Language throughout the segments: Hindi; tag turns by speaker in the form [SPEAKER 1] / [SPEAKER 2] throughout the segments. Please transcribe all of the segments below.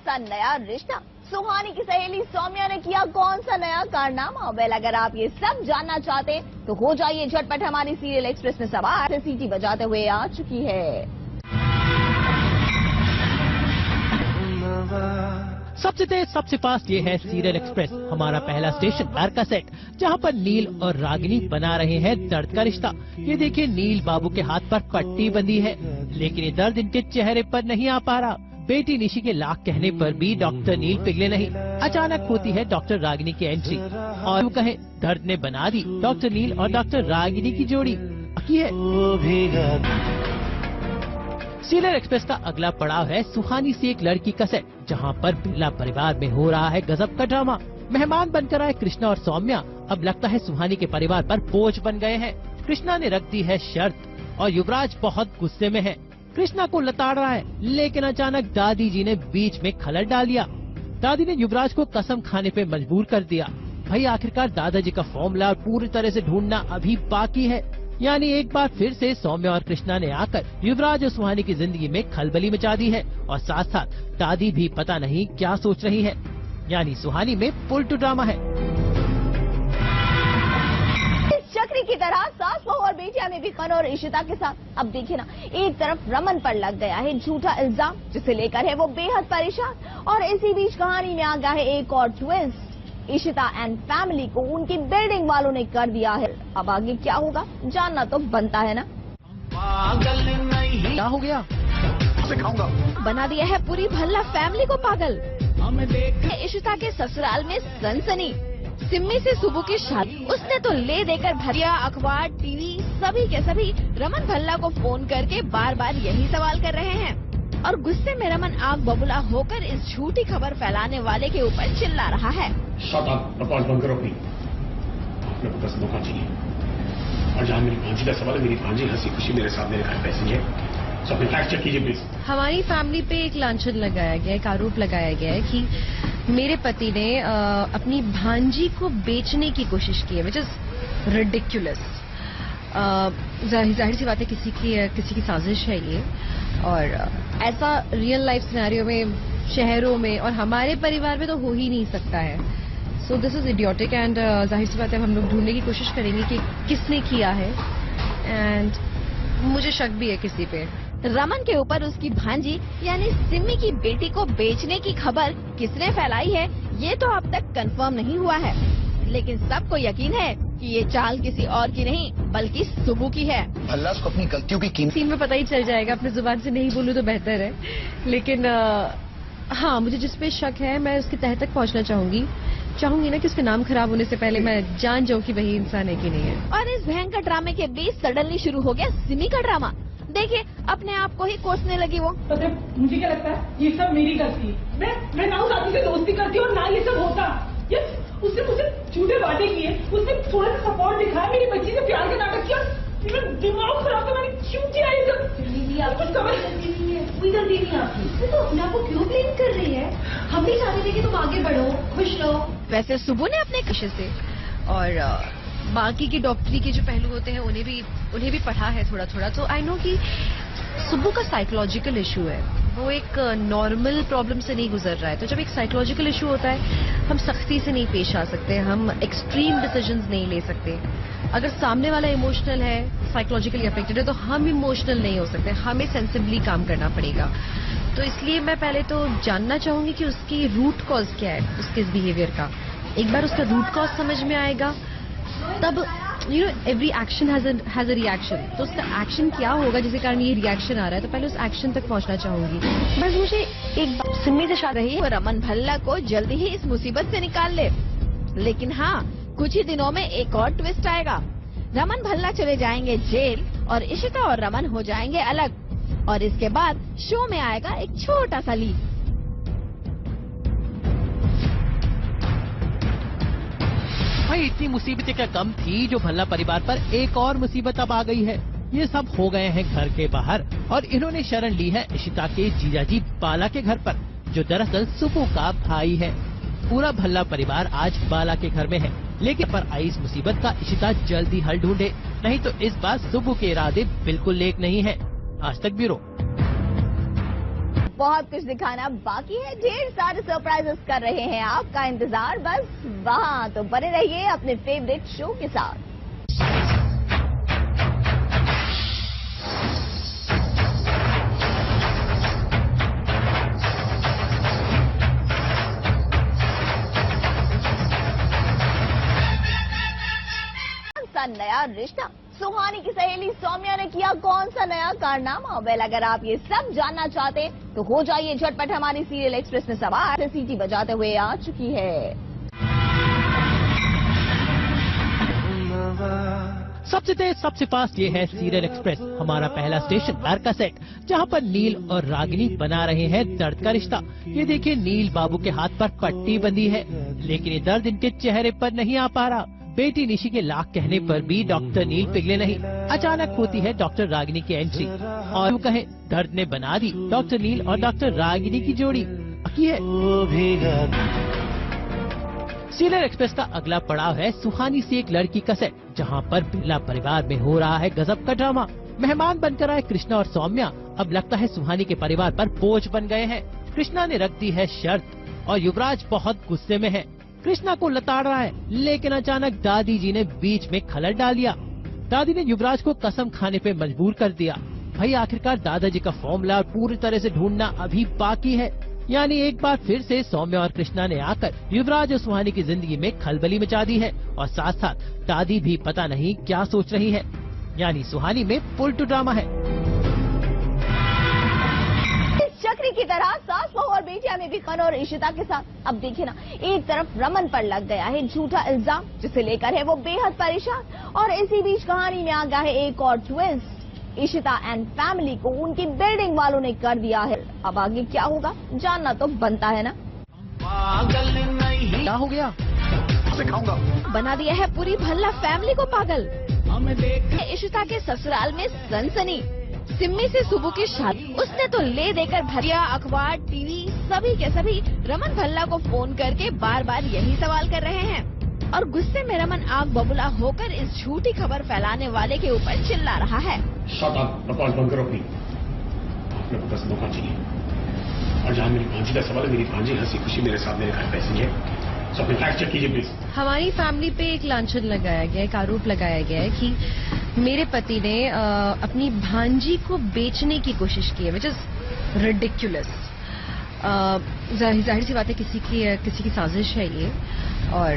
[SPEAKER 1] सा नया रिश्ता? सुहानी की सहेली सौम्या ने किया कौन सा नया कारनामा? वेल, अगर आप ये सब जानना चाहते तो हो जाइए झटपट हमारी सीरियल एक्सप्रेस में सवार। सीटी बजाते हुए आ चुकी है।
[SPEAKER 2] सबसे तेज सबसे फास्ट ये है सीरियल एक्सप्रेस। हमारा पहला स्टेशन घर का सेट, जहाँ पर नील और रागिनी बना रहे हैं दर्द का रिश्ता। ये देखिए, नील बाबू के हाथ पर पट्टी बंधी है, लेकिन ये दर्द इनके चेहरे पर नहीं आ पा रहा। बेटी निशी के लाख कहने पर भी डॉक्टर नील पिघले नहीं। अचानक होती है डॉक्टर रागिनी की एंट्री और कहे दर्द ने बना दी डॉक्टर नील और डॉक्टर रागिनी की जोड़ी है। सीरियल एक्सप्रेस का अगला पड़ाव है सुहानी से एक लड़की का सेट, जहाँ पर बिरला परिवार में हो रहा है गजब का ड्रामा। मेहमान बनकर आए कृष्णा और सौम्या अब लगता है सुहानी के परिवार पर बोझ बन गए हैं। कृष्णा ने रख दी है शर्त और युवराज बहुत गुस्से में है। कृष्णा को लताड़ रहा है, लेकिन अचानक दादी जी ने बीच में खलल डाल दिया। दादी ने युवराज को कसम खाने पे मजबूर कर दिया। भाई, आखिरकार दादाजी का फॉर्मूला पूरी तरह से ढूंढना अभी बाकी है। यानी एक बार फिर से सौम्या और कृष्णा ने आकर युवराज और सुहानी की जिंदगी में खलबली मचा दी है और साथ साथ दादी भी पता नहीं क्या सोच रही है। यानी सुहानी में फुल टू ड्रामा है।
[SPEAKER 1] चक्री की तरह सास बहू और बेटिया में भी कन और इशिता के साथ। अब देखिए ना, एक तरफ रमन पर लग गया है झूठा इल्जाम, जिसे लेकर है वो बेहद परेशान, और इसी बीच कहानी में आ गया है एक और ट्विस्ट। इशिता एंड फैमिली को उनकी बिल्डिंग वालों ने कर दिया है। अब आगे क्या होगा जानना तो बनता है ना।
[SPEAKER 2] पागल नहीं क्या हो गया?
[SPEAKER 3] सिखाऊंगा।
[SPEAKER 1] बना दिया है पूरी भल्ला फैमिली को पागल। इशिता के ससुराल में सनसनी, सिम्मी से सुबह की शादी। उसने तो ले देकर भरिया अखबार, टीवी, सभी के सभी रमन भल्ला को फोन करके बार बार यही सवाल कर रहे हैं। और गुस्से में रमन आग बबूला होकर इस झूठी खबर फैलाने वाले के ऊपर चिल्ला रहा है।
[SPEAKER 3] बकवास बंद करो अपनी। आपने को 10 मौका चाहिए, और जहाँ मेरी भांजी का सवाल है, मेरी भांजी हंसी खुशी मेरे साथ मेरे घर पैसे है। सब अपने फैक्ट चेक कीजिए प्लीज।
[SPEAKER 4] हमारी फैमिली पे एक लांछन लगाया गया है, एक आरोप लगाया गया है कि मेरे पति ने अपनी भांजी को बेचने की कोशिश की है, विच इज रिडिक्युलस। जाहिर सी बात है किसी की साजिश है ये, और ऐसा रियल लाइफ सिनेरियो में, शहरों में और हमारे परिवार में तो हो ही नहीं सकता है। So this is idiotic and जाहिर सी बात है हम लोग ढूंढने की कोशिश करेंगे कि किसने किया है, एंड मुझे शक भी है किसी पे।
[SPEAKER 1] रमन के ऊपर उसकी भांजी यानी सिम्मी की बेटी को बेचने की खबर किसने फैलाई है, ये तो अब तक कंफर्म नहीं हुआ है, लेकिन सबको यकीन है कि ये चाल किसी और की नहीं बल्कि सुबू की है।
[SPEAKER 3] भल्ला को अपनी गलतियों की कीमत
[SPEAKER 4] सीन में पता ही चल जाएगा, अपनी जुबान से नहीं बोलूं तो बेहतर है, लेकिन हाँ, मुझे जिस पे शक है मैं उसके तह तक पहुंचना चाहूंगी ना कि उसके नाम खराब होने से पहले मैं जान जाऊं कि वही इंसान है कि नहीं है।
[SPEAKER 1] और इस भयंकर ड्रामे के बीच सडनली शुरू हो गया सिमी का ड्रामा। देखिए, अपने आप को ही कोसने लगी वो।
[SPEAKER 5] मुझे क्या लगता है ये सब मेरी गलती है। मैं ना उस आदमी से दोस्ती करती हूँ, ना ये सब होता। उसने मुझे झूठे वादे किए, उसने थोड़ा सा सपोर्ट दिखाया, मेरी बच्ची से प्यार का नाटक किया, मेरा दिमाग खराब था, मैंने क्यों किया ये सब? कुछ समझ नहीं है। कोई गलती नहीं आपकी, तो अपने आप को क्यों ब्लेम कर रही है? हम भी चाहते थे कि तुम आगे बढ़ो, खुश रहो।
[SPEAKER 1] वैसे सुबह ने अपने
[SPEAKER 4] कशिश से और बाकी की डॉक्टरी के जो पहलू होते हैं उन्हें भी पढ़ा है थोड़ा थोड़ा, तो आई नो कि सुबू का साइकोलॉजिकल इशू है, वो एक नॉर्मल प्रॉब्लम से नहीं गुजर रहा है। तो जब एक साइकोलॉजिकल इशू होता है, हम सख्ती से नहीं पेश आ सकते, हम एक्सट्रीम डिसीजंस नहीं ले सकते। अगर सामने वाला इमोशनल है, साइकोलॉजिकली अफेक्टेड है, तो हम इमोशनल नहीं हो सकते, हमें सेंसिबली काम करना पड़ेगा। तो इसलिए मैं पहले तो जानना चाहूंगी कि उसकी रूट कॉज क्या है, उसके इस बिहेवियर का। एक बार उसका रूट कॉज समझ में आएगा, तब every action has a reaction, तो उसका एक्शन क्या होगा जिसके कारण ये रिएक्शन आ रहा है, तो पहले उस एक्शन तक पहुंचना चाहूंगी। बस मुझे एक सिम्मी से शादी रही है,
[SPEAKER 1] रमन भल्ला को जल्दी ही इस मुसीबत से निकाल ले। लेकिन हाँ, कुछ ही दिनों में एक और ट्विस्ट आएगा। रमन भल्ला चले जाएंगे जेल और इशिता और रमन हो जाएंगे अलग, और इसके बाद शो में आएगा एक छोटा सा लीक।
[SPEAKER 2] भाई, इतनी मुसीबतें क्या कम थी जो भल्ला परिवार पर एक और मुसीबत अब आ गई है। ये सब हो गए हैं घर के बाहर और इन्होंने शरण ली है इशिता के जीजाजी बाला के घर पर, जो दरअसल सुबू का भाई है। पूरा भल्ला परिवार आज बाला के घर में है, लेकिन पर आई इस मुसीबत का इशिता जल्दी हल ढूंढे, नहीं तो इस बार सुबू के इरादे बिल्कुल नेक नहीं है। आज तक ब्यूरो।
[SPEAKER 1] बहुत कुछ दिखाना बाकी है। ढेर सारे सरप्राइजेस कर रहे हैं आपका इंतजार बस वहां। तो बने रहिए अपने फेवरेट शो के साथ। नया रिश्ता, सुहानी की सहेली सौम्या ने किया कौन सा नया कारनामा? वेल, अगर आप ये सब जानना चाहते तो हो जाइए झटपट हमारी सीरियल एक्सप्रेस में सवार। सीटी बजाते हुए आ चुकी है।
[SPEAKER 2] सबसे तेज सबसे फास्ट ये है सीरियल एक्सप्रेस। हमारा पहला स्टेशन घर का सेट, जहाँ पर नील और रागिनी बना रहे हैं दर्द का रिश्ता। ये देखिए, नील बाबू के हाथ पर पट्टी बंधी है, लेकिन ये दर्द इनके चेहरे पर नहीं आ पा रहा। बेटी निशी के लाख कहने पर भी डॉक्टर नील पिघले नहीं। अचानक होती है डॉक्टर रागिनी की एंट्री और यूं कहें दर्द ने बना दी डॉक्टर नील और डॉक्टर रागिनी की जोड़ी। सीरियल एक्सप्रेस का अगला पड़ाव है सुहानी से एक लड़की का सेट, जहां पर बिरला परिवार में हो रहा है गजब का ड्रामा। मेहमान बनकर आए कृष्णा और सौम्या अब लगता है सुहानी के परिवार पर बोझ बन गए हैं। कृष्णा ने रख दी है शर्त और युवराज बहुत गुस्से में है। कृष्णा को लताड़ रहा है, लेकिन अचानक दादी जी ने बीच में खलल डाल दिया। दादी ने युवराज को कसम खाने पे मजबूर कर दिया। भाई, आखिरकार दादाजी का फॉर्मूला पूरी तरह से ढूंढना अभी बाकी है। यानी एक बार फिर से सौम्या और कृष्णा ने आकर युवराज और सुहानी की जिंदगी में खलबली मचा दी है और साथ साथ दादी भी पता नहीं क्या सोच रही है। यानी सुहानी में फुल टू ड्रामा है।
[SPEAKER 1] चक्री की तरह सास बहू और बेटिया में भी कन और इशिता के साथ। अब देखिए ना, एक तरफ रमन पर लग गया है झूठा इल्जाम, जिसे लेकर है वो बेहद परेशान। और इसी बीच कहानी में आ गया है एक और ट्विस्ट। इशिता एंड फैमिली को उनकी बिल्डिंग वालों ने कर दिया है। अब आगे क्या होगा जानना तो बनता है ना।
[SPEAKER 2] क्या हो गया?
[SPEAKER 1] बना दिया है पूरी भल्ला फैमिली को पागल। इशिता के ससुराल में सनसनी। सिम्मी से सुबह की शादी, उसने तो ले देकर भरिया अखबार टीवी सभी के सभी रमन भल्ला को फोन करके बार बार यही सवाल कर रहे हैं। और गुस्से में रमन आग बबूला होकर इस झूठी खबर फैलाने वाले के ऊपर चिल्ला रहा है।
[SPEAKER 3] बकवास बंद करो अपनी। आपने बस मौका चाहिए। और जहाँ मेरी भांजी का सवाल है, मेरी भांजी हंसी खुशी मेरे साथ मेरे घर पैसे है। सब फैक्ट चेक कीजिए प्लीज।
[SPEAKER 4] हमारी फैमिली पे एक लांछन लगाया गया है, एक आरोप लगाया गया है कि मेरे पति ने अपनी भांजी को बेचने की कोशिश की है, विच इज रिडिक्युलस। जाहिर सी बात है किसी की साजिश है ये। और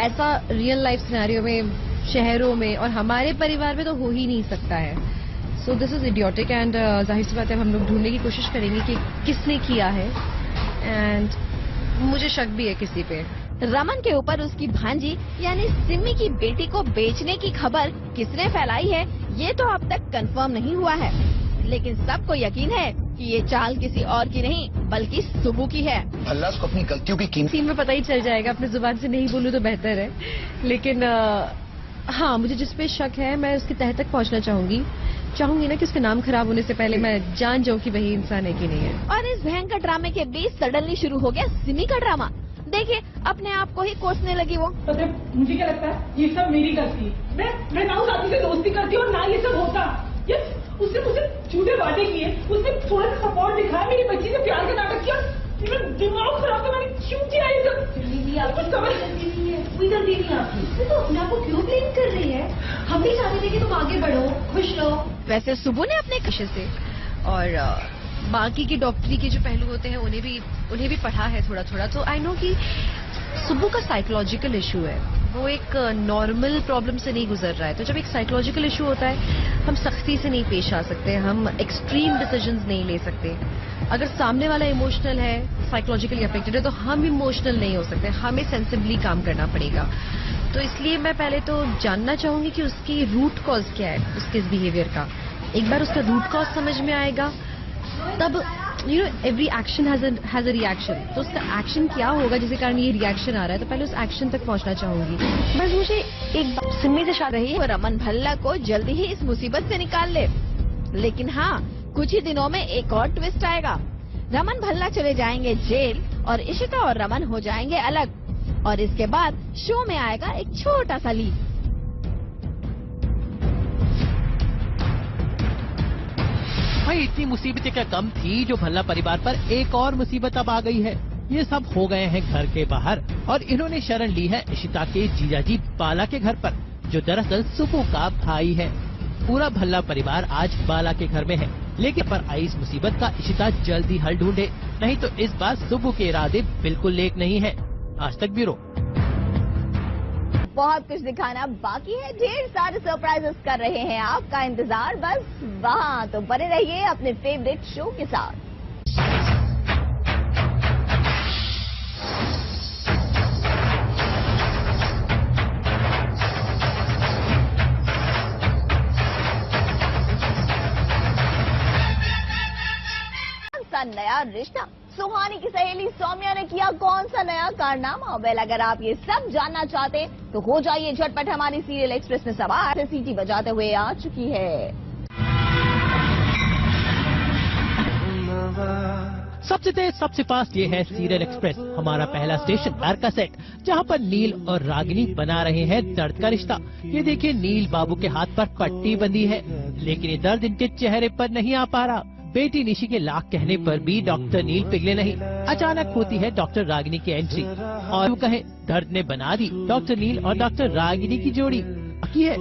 [SPEAKER 4] ऐसा रियल लाइफ सिनेरियो में, शहरों में और हमारे परिवार में तो हो ही नहीं सकता है। So this is idiotic and जाहिर सी बात है हम लोग ढूंढने की कोशिश करेंगे कि किसने किया है। एंड मुझे शक भी है किसी पे।
[SPEAKER 1] रमन के ऊपर उसकी भांजी यानी सिम्मी की बेटी को बेचने की खबर किसने फैलाई है, ये तो अब तक कंफर्म नहीं हुआ है। लेकिन सबको यकीन है कि ये चाल किसी और की नहीं बल्कि सुबू की है।
[SPEAKER 6] भल्ला को अपनी गलतियों की कीमत
[SPEAKER 4] सीन में पता ही चल जाएगा। अपनी जुबान से नहीं बोलूं तो बेहतर है। लेकिन हाँ, मुझे जिस पे शक है मैं उसकी तह तक पहुंचना चाहूंगी ना कि उसके नाम खराब होने से पहले मैं जान जाऊं कि वही इंसान है कि नहीं है।
[SPEAKER 1] और इस भयंकर ड्रामे के बीच सडनली शुरू हो गया सिमी का ड्रामा। देखिए, अपने आप को ही कोसने लगी वो।
[SPEAKER 5] तो मुझे क्या लगता है ये सब मेरी गलती है। मैं ना उस आदमी से दोस्ती करती और ना ये सब होता। यस, उसने मुझे झूठे वादे किए, उसने थोड़ा सा सपोर्ट दिखाया, मेरी बच्ची से प्यार का नाटक किया। मेरा दिमाग खराब था, मैंने क्यों किया ये सब? कुछ समझ
[SPEAKER 4] कोई गलती नहीं आपकी, तो अपने आप को क्यों ब्लेम कर रही है? हम भी चाहते थे कि तुम आगे बढ़ो, खुश रहो।
[SPEAKER 1] वैसे सुबह ने अपने
[SPEAKER 4] कशिश से और बाकी की डॉक्टरी के जो पहलू होते हैं उन्हें भी पढ़ा है थोड़ा थोड़ा। तो आई नो कि सुबू का साइकोलॉजिकल इशू है, वो एक नॉर्मल प्रॉब्लम से नहीं गुजर रहा है। तो जब एक साइकोलॉजिकल इशू होता है, हम सख्ती से नहीं पेश आ सकते, हम एक्सट्रीम डिसीजंस नहीं ले सकते। अगर सामने वाला इमोशनल है, साइकोलॉजिकली अफेक्टेड है, तो हम इमोशनल नहीं हो सकते, हमें सेंसिबली काम करना पड़ेगा। तो इसलिए मैं पहले तो जानना चाहूंगी कि उसकी रूट कॉज क्या है उसके इस बिहेवियर का। एक बार उसका रूट कॉज समझ में आएगा तब every action has a reaction. तो उसका एक्शन क्या होगा जिसके कारण ये रिएक्शन आ रहा है, तो पहले उस एक्शन तक पहुंचना चाहूंगी। बस मुझे एक सिम्मी से शादी रही
[SPEAKER 1] वो रमन भल्ला को जल्दी ही इस मुसीबत से निकाल ले। लेकिन हाँ, कुछ ही दिनों में एक और ट्विस्ट आएगा। रमन भल्ला चले जाएंगे जेल और इशिता और रमन हो जाएंगे अलग। और इसके बाद शो में आएगा एक छोटा सा लीक।
[SPEAKER 2] भाई इतनी मुसीबतें क्या कम थी जो भल्ला परिवार पर एक और मुसीबत अब आ गई है। ये सब हो गए हैं घर के बाहर और इन्होंने शरण ली है इशिता के जीजाजी बाला के घर पर, जो दरअसल सुबू का भाई है। पूरा भल्ला परिवार आज बाला के घर में है, लेकिन पर आई इस मुसीबत का इशिता जल्दी हल ढूंढे, नहीं तो इस बार सुबू के इरादे बिल्कुल नेक नहीं है। आज तक ब्यूरो।
[SPEAKER 1] बहुत कुछ दिखाना बाकी है, ढेर सारे सरप्राइजेस कर रहे हैं आपका इंतजार बस वहाँ, तो बने रहिए अपने फेवरेट शो के साथ। नया रिश्ता, सुहानी की सहेली सौम्या ने किया कौन सा नया कारनामा? वेल, अगर आप ये सब जानना चाहते हैं तो हो जाइए झटपट हमारी सीरियल एक्सप्रेस में सवार। सीटी बजाते हुए आ चुकी है।
[SPEAKER 2] सबसे तेज सबसे फास्ट ये है सीरियल एक्सप्रेस, हमारा पहला स्टेशन बार का सेट, जहाँ पर नील और रागिनी बना रहे हैं दर्द का रिश्ता। ये देखिए, नील बाबू के हाथ पर पट्टी बंधी है, लेकिन ये दर्द इनके चेहरे पर नहीं आ पा रहा। बेटी निशी के लाख कहने पर भी डॉक्टर नील पिघले नहीं। अचानक होती है डॉक्टर रागिनी की एंट्री और यूं कहें दर्द ने बना दी डॉक्टर नील और डॉक्टर रागिनी की जोड़ी की है।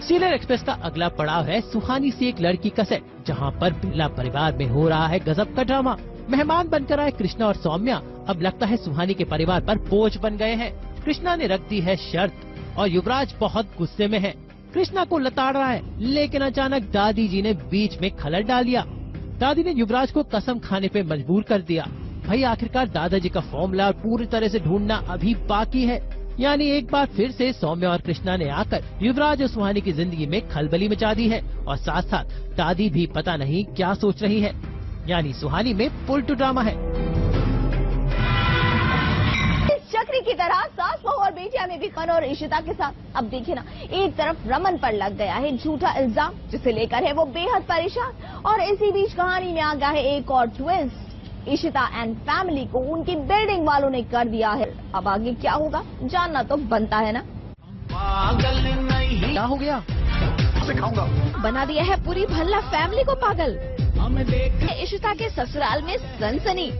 [SPEAKER 2] सीरियल एक्सप्रेस का अगला पड़ाव है सुहानी सी एक लड़की का सेट, जहां पर बिरला परिवार में हो रहा है गजब का ड्रामा। मेहमान बनकर आए कृष्णा और सौम्या अब लगता है सुहानी के परिवार पर बोझ बन गए हैं। कृष्णा ने रख दी है शर्त और युवराज बहुत गुस्से में है। कृष्णा को लताड़ रहा है, लेकिन अचानक दादी जी ने बीच में खलल डाल दिया। दादी ने युवराज को कसम खाने पे मजबूर कर दिया। भाई आखिरकार दादाजी का फॉर्मूला पूरी तरह से ढूंढना अभी बाकी है। यानी एक बार फिर से सौम्या और कृष्णा ने आकर युवराज और सुहानी की जिंदगी में खलबली मचा दी है और साथ साथ दादी भी पता नहीं क्या सोच रही है। यानी सुहानी में फुल टू ड्रामा है।
[SPEAKER 1] चक्री की तरह सास बहू और बेटिया में भी खन और इशिता के साथ अब देखिए ना, एक तरफ रमन पर लग गया है झूठा इल्जाम, जिसे लेकर है वो बेहद परेशान, और इसी बीच कहानी में आ गया है एक और ट्विस्ट। इशिता एंड फैमिली को उनकी बिल्डिंग वालों ने कर दिया है। अब आगे क्या होगा जानना तो बनता है ना।
[SPEAKER 2] क्या हो गया?
[SPEAKER 6] सिखाऊंगा।
[SPEAKER 1] बना दिया है पूरी भल्ला फैमिली को पागल। इशिता के ससुराल में सनसनी,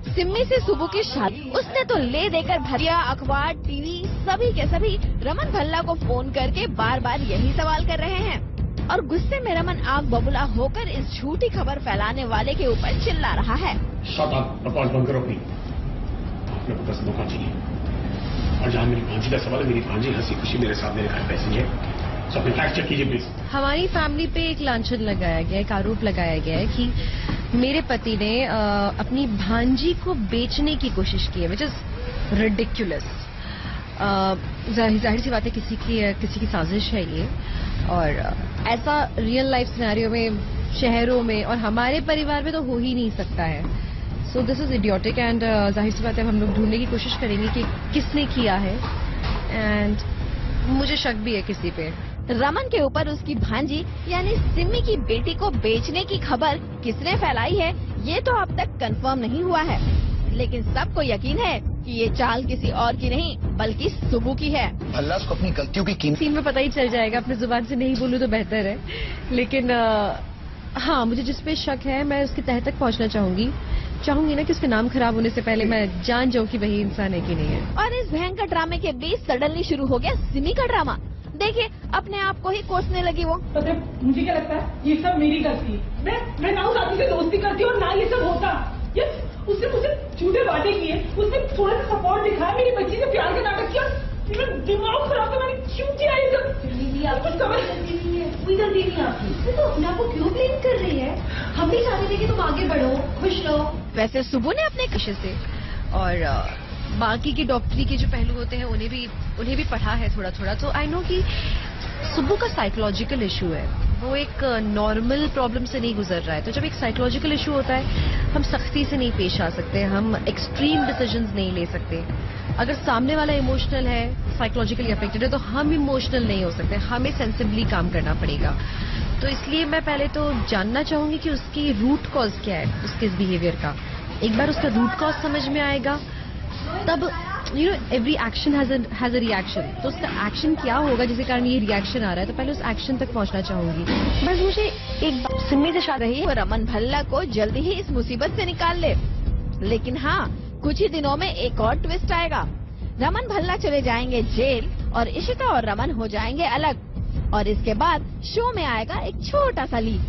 [SPEAKER 1] सिम्मी से सुबू की शादी, उसने तो ले देकर भरिया अखबार टीवी सभी के सभी रमन भल्ला को फोन करके बार बार यही सवाल कर रहे हैं और गुस्से में रमन आग बबूला होकर इस झूठी खबर फैलाने वाले के ऊपर चिल्ला रहा है।
[SPEAKER 3] शट अप, बकवास बंद करो प्लीज। आपने को 10 मौका चाहिए और जहाँ मेरी भांजी का सवाल है, मेरी भांजी हंसी खुशी मेरे साथ मेरे घर पैसे है, तो अपने फैक्ट चेक कीजिए प्लीज।
[SPEAKER 4] हमारी फैमिली पे एक लांछन लगाया गया है, एक आरोप लगाया गया है कि मेरे पति ने अपनी भांजी को बेचने की कोशिश की है, विच इज रिडिक्युलस। जाहिर सी बात है किसी की साजिश है ये, और ऐसा रियल लाइफ सिनेरियो में, शहरों में और हमारे परिवार में तो हो ही नहीं सकता है। So this is idiotic and जाहिर सी बात है हम लोग ढूंढने की कोशिश करेंगे कि किसने किया है, एंड मुझे शक भी है किसी पे।
[SPEAKER 1] रमन के ऊपर उसकी भांजी यानी सिम्मी की बेटी को बेचने की खबर किसने फैलाई है ये तो अब तक कंफर्म नहीं हुआ है, लेकिन सबको यकीन है कि ये चाल किसी और की नहीं बल्कि सुबू की है।
[SPEAKER 6] भल्ला को अपनी गलतियों की कीमत
[SPEAKER 4] सीन में पता ही चल जाएगा, अपनी जुबान से नहीं बोलूं तो बेहतर है, लेकिन हाँ मुझे जिस पे शक है मैं उसके तह तक पहुंचना चाहूंगी ना कि उसके नाम खराब होने से पहले मैं जान जाऊं कि वही इंसान है कि नहीं है।
[SPEAKER 1] और इस भयंकर ड्रामे के बीच सडनली शुरू हो गया सिमी का ड्रामा। देखिए अपने आप को ही कोसने लगी वो।
[SPEAKER 5] तो मुझे क्या लगता है ये सब मेरी गलती है। मैं ना उस आदमी से दोस्ती करती और ना ये सब होता। उसने मुझे झूठे वादे किए, उसने थोड़ा सा सपोर्ट दिखाया, मेरी बच्ची से प्यार का नाटक किया, मेरा दिमाग खराब था, मैंने क्यों किया ये सब? कोई गलती नहीं आपकी, तो अपने आप को क्यों ब्लेम कर रही है? हम भी चाहते थे कि तुम आगे बढ़ो, खुश रहो।
[SPEAKER 1] वैसे सुबह ने अपने
[SPEAKER 4] कशिश से और बाकी की डॉक्टरी के जो पहलू होते हैं उन्हें भी पढ़ा है थोड़ा थोड़ा, तो आई नो कि सुब्बू का साइकोलॉजिकल इशू है, वो एक नॉर्मल प्रॉब्लम से नहीं गुजर रहा है। तो जब एक साइकोलॉजिकल इशू होता है हम सख्ती से नहीं पेश आ सकते, हम एक्सट्रीम डिसीजंस नहीं ले सकते। अगर सामने वाला इमोशनल है, साइकोलॉजिकली अफेक्टेड है, तो हम इमोशनल नहीं हो सकते, हमें सेंसिबली काम करना पड़ेगा। तो इसलिए मैं पहले तो जानना चाहूंगी कि उसकी रूट कॉज क्या है उसके इस बिहेवियर का। एक बार उसका रूट कॉज समझ में आएगा तब you know every action has a reaction, तो उसका एक्शन क्या होगा जिसके कारण ये रिएक्शन आ रहा है, तो पहले उस एक्शन तक पहुंचना चाहूंगी। बस मुझे एक सिम्मी से शादी
[SPEAKER 1] रही वो रमन भल्ला को जल्दी ही इस मुसीबत से निकाल ले। लेकिन हाँ, कुछ ही दिनों में एक और ट्विस्ट आएगा। रमन भल्ला चले जाएंगे जेल और इशिता और रमन हो जाएंगे अलग। और इसके बाद शो में आएगा एक छोटा सा लीक।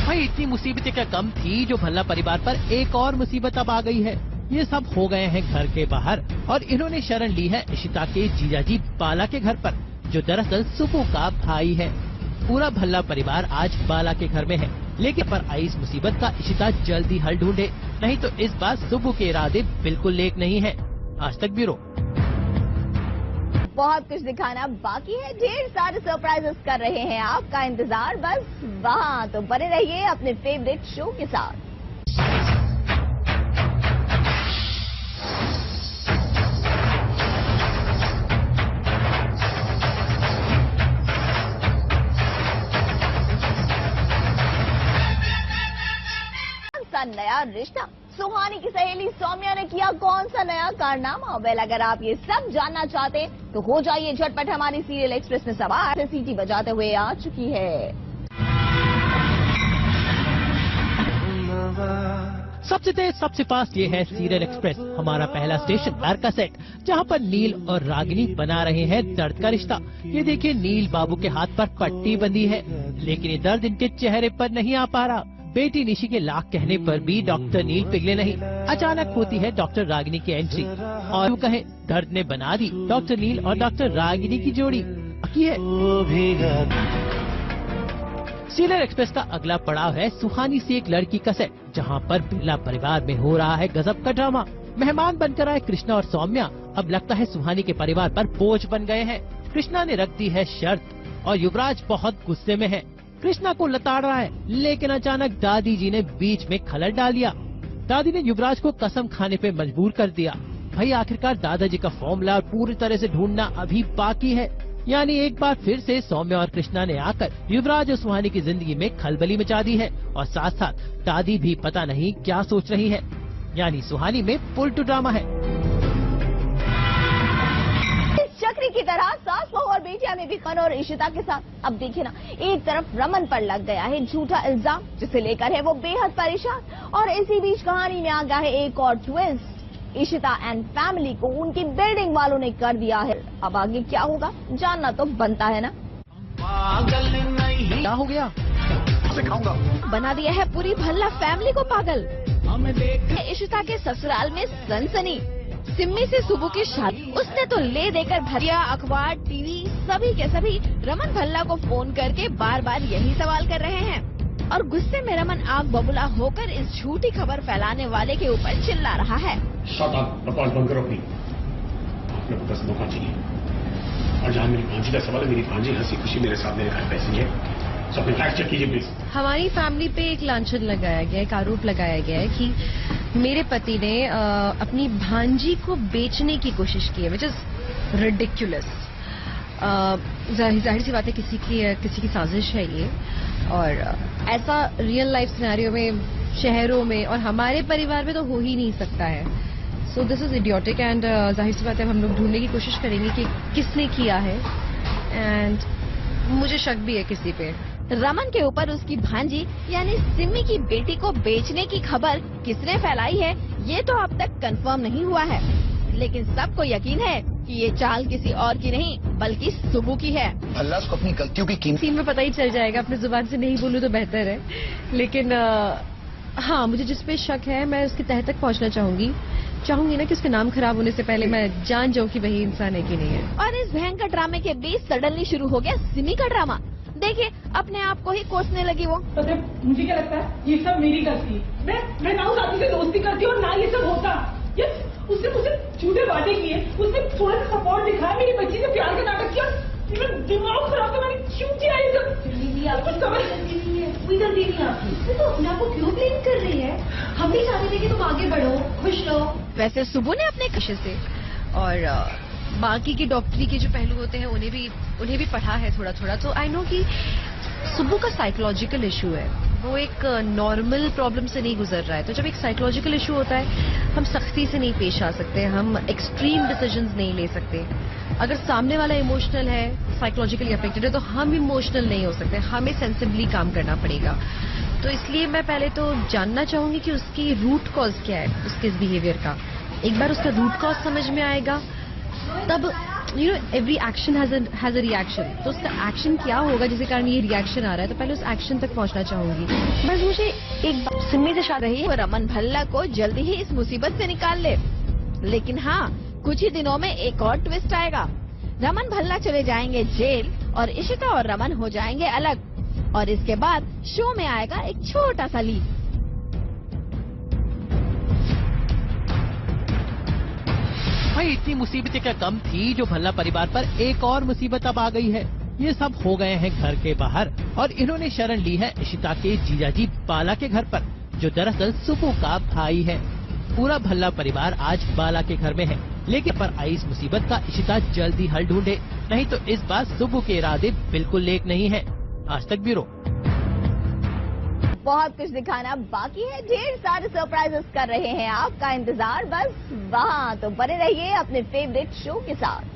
[SPEAKER 2] भाई इतनी मुसीबतें क्या कम थी जो भल्ला परिवार पर एक और मुसीबत अब आ गई है। ये सब हो गए हैं घर के बाहर और इन्होंने शरण ली है इशिता के जीजाजी बाला के घर पर, जो दरअसल सुबू का भाई है। पूरा भल्ला परिवार आज बाला के घर में है, लेकिन पर आई इस मुसीबत का इशिता जल्दी हल ढूंढे, नहीं तो इस बार सुबू के इरादे बिल्कुल नेक नहीं है। आज तक ब्यूरो।
[SPEAKER 1] बहुत कुछ दिखाना बाकी है, ढेर सारे सरप्राइजेस कर रहे हैं आपका इंतजार बस वहाँ, तो बने रहिए अपने फेवरेट शो के साथ। नया रिश्ता, सुहानी की सहेली सौम्या ने किया कौन सा नया कारनामा? वेल, अगर आप ये सब जानना चाहते हैं तो हो जाइए झटपट हमारी सीरियल एक्सप्रेस में सवार। सीटी बजाते हुए आ चुकी है।
[SPEAKER 2] सबसे तेज सबसे फास्ट ये है सीरियल एक्सप्रेस, हमारा पहला स्टेशन बार का सेट, जहाँ पर नील और रागिनी बना रहे हैं दर्द का रिश्ता। ये देखिए, नील बाबू के हाथ पर पट्टी बंधी है, लेकिन ये दर्द इनके चेहरे पर नहीं आ पा रहा। बेटी निशी के लाख कहने पर भी डॉक्टर नील पिघले नहीं। अचानक होती है डॉक्टर रागिनी की एंट्री और यूं कहें दर्द ने बना दी डॉक्टर नील और डॉक्टर रागिनी की जोड़ी। बाकी है सीरियल एक्सप्रेस का अगला पड़ाव है सुहानी से एक लड़की का सेट, जहां पर बिरला परिवार में हो रहा है गजब का ड्रामा। मेहमान बनकर आए कृष्णा और सौम्या अब लगता है सुहानी के परिवार पर बोझ बन गए हैं। कृष्णा ने रख दी है शर्त और युवराज बहुत गुस्से में है। कृष्णा को लताड़ रहा है, लेकिन अचानक दादी जी ने बीच में खलल डाल दिया। दादी ने युवराज को कसम खाने पे मजबूर कर दिया। भाई आखिरकार दादाजी का फॉर्मूला पूरी तरह से ढूंढना अभी बाकी है। यानी एक बार फिर से सौम्या और कृष्णा ने आकर युवराज और सुहानी की जिंदगी में खलबली मचा दी है और साथ साथ दादी भी पता नहीं क्या सोच रही है। यानी सुहानी में फुल टू ड्रामा है।
[SPEAKER 1] चक्री की तरह सास बहू और बेटिया में भी खन और इशिता के साथ। अब देखिए ना, एक तरफ रमन पर लग गया है झूठा इल्जाम, जिसे लेकर है वो बेहद परेशान। और इसी बीच कहानी में आ गया है एक और ट्विस्ट। इशिता एंड फैमिली को उनकी बिल्डिंग वालों ने कर दिया है। अब आगे क्या होगा जानना तो बनता है ना।
[SPEAKER 2] क्या हो गया?
[SPEAKER 6] सिखाऊंगा।
[SPEAKER 1] बना दिया है पूरी भल्ला फैमिली को पागल। इशिता के ससुराल में सनसनी, सिम्मी से सुबू की शादी। उसने तो ले देकर भरिया, अखबार, टीवी सभी के सभी रमन भल्ला को फोन करके बार बार यही सवाल कर रहे हैं। और गुस्से में रमन आग बबूला होकर इस झूठी खबर फैलाने वाले के ऊपर चिल्ला रहा है।
[SPEAKER 3] शट अप, बकवास बंद करो अपनी। आपने को 10 मौका चाहिए, और जहाँ मेरी भांजी का सवाल है, मेरी भांजी हंसी खुशी मेरे साथ मेरे घर पैसे है, तो अपने फैक्ट चेक कीजिए प्लीज।
[SPEAKER 4] हमारी फैमिली पे एक लांछन लगाया गया है, एक आरोप लगाया गया है कि मेरे पति ने अपनी भांजी को बेचने की कोशिश की है, विच इज रिडिक्युलस। जाहिर सी बात है किसी की साजिश है ये, और ऐसा रियल लाइफ सिनेरियो में, शहरों में और हमारे परिवार में तो हो ही नहीं सकता है। So this is idiotic and जाहिर सी बात है हम लोग ढूंढने की कोशिश करेंगे कि किसने किया है, एंड मुझे शक भी है किसी पे।
[SPEAKER 1] रमन के ऊपर उसकी भांजी यानी सिम्मी की बेटी को बेचने की खबर किसने फैलाई है, ये तो अब तक कंफर्म नहीं हुआ है, लेकिन सबको यकीन है कि ये चाल किसी और की नहीं बल्कि सुबू की है।
[SPEAKER 6] भल्ला को अपनी गलतियों की कीमत
[SPEAKER 4] सीन में पता ही चल जाएगा, अपनी जुबान से नहीं बोलूं तो बेहतर है, लेकिन हाँ, मुझे जिस पे शक है मैं उसके तह तक पहुंचना चाहूंगी ना कि उसके नाम खराब होने से पहले मैं जान जाऊं कि वही इंसान है कि नहीं है।
[SPEAKER 1] और इस भयंकर ड्रामे के बीच सडनली शुरू हो गया सिमी का ड्रामा। देखिए, अपने आप को ही कोसने लगी वो।
[SPEAKER 5] मुझे क्या लगता है ये सब मेरी गलती। मैं ना उस आदमी से दोस्ती करती और ना ये सब होता। उसने मुझे झूठे वादे किए, उसने थोड़ा सा सपोर्ट दिखाया, मेरी बच्ची से प्यार का नाटक किया, मेरा दिमाग खराब था, मैंने क्यों किया ये सब? आपकी समझ नहीं है, कोई गलती नहीं आपकी, तो अपने आप को क्यों ब्लेम कर रही है? हम भी चाहते थे कि तुम आगे बढ़ो, खुश रहो।
[SPEAKER 1] वैसे सुबू ने अपने
[SPEAKER 4] कशिश से और बाकी की डॉक्टरी के जो पहलू होते हैं उन्हें भी पढ़ा है थोड़ा थोड़ा, तो आई नो कि सुब्बू का साइकोलॉजिकल इशू है। वो एक नॉर्मल प्रॉब्लम से नहीं गुजर रहा है। तो जब एक साइकोलॉजिकल इशू होता है, हम सख्ती से नहीं पेश आ सकते, हम एक्सट्रीम डिसीजंस नहीं ले सकते। अगर सामने वाला इमोशनल है, साइकोलॉजिकली अफेक्टेड है, तो हम इमोशनल नहीं हो सकते, हमें सेंसिबली काम करना पड़ेगा। तो इसलिए मैं पहले तो जानना चाहूंगी कि उसकी रूट कॉज क्या है, उसके इस बिहेवियर का। एक बार उसका रूट कॉज समझ में आएगा, तब every action has a reaction. तो उसका एक्शन क्या होगा जिसके कारण ये रिएक्शन आ रहा है, तो पहले उस एक्शन तक पहुंचना चाहूंगी।
[SPEAKER 1] बस मुझे एक सिम्मी से शादी रही, वो रमन भल्ला को जल्दी ही इस मुसीबत से निकाल ले। लेकिन हाँ, कुछ ही दिनों में एक और ट्विस्ट आएगा। रमन भल्ला चले जाएंगे जेल और इशिता और रमन हो जाएंगे अलग। और इसके बाद शो में आएगा एक छोटा सा लीक।
[SPEAKER 2] भाई इतनी मुसीबतें क्या कम थी जो भल्ला परिवार पर एक और मुसीबत अब आ गई है। ये सब हो गए हैं घर के बाहर और इन्होंने शरण ली है इशिता के जीजाजी बाला के घर पर, जो दरअसल सुबु का भाई है। पूरा भल्ला परिवार आज बाला के घर में है, लेकिन पर आई इस मुसीबत का इशिता जल्दी हल ढूंढे, नहीं तो इस बार सुबु के इरादे बिल्कुल नेक नहीं है। आज तक ब्यूरो।
[SPEAKER 1] बहुत कुछ दिखाना बाकी है, ढेर सारे सरप्राइजेस कर रहे हैं आपका इंतजार। बस वहाँ तो बने रहिए अपने फेवरेट शो के साथ।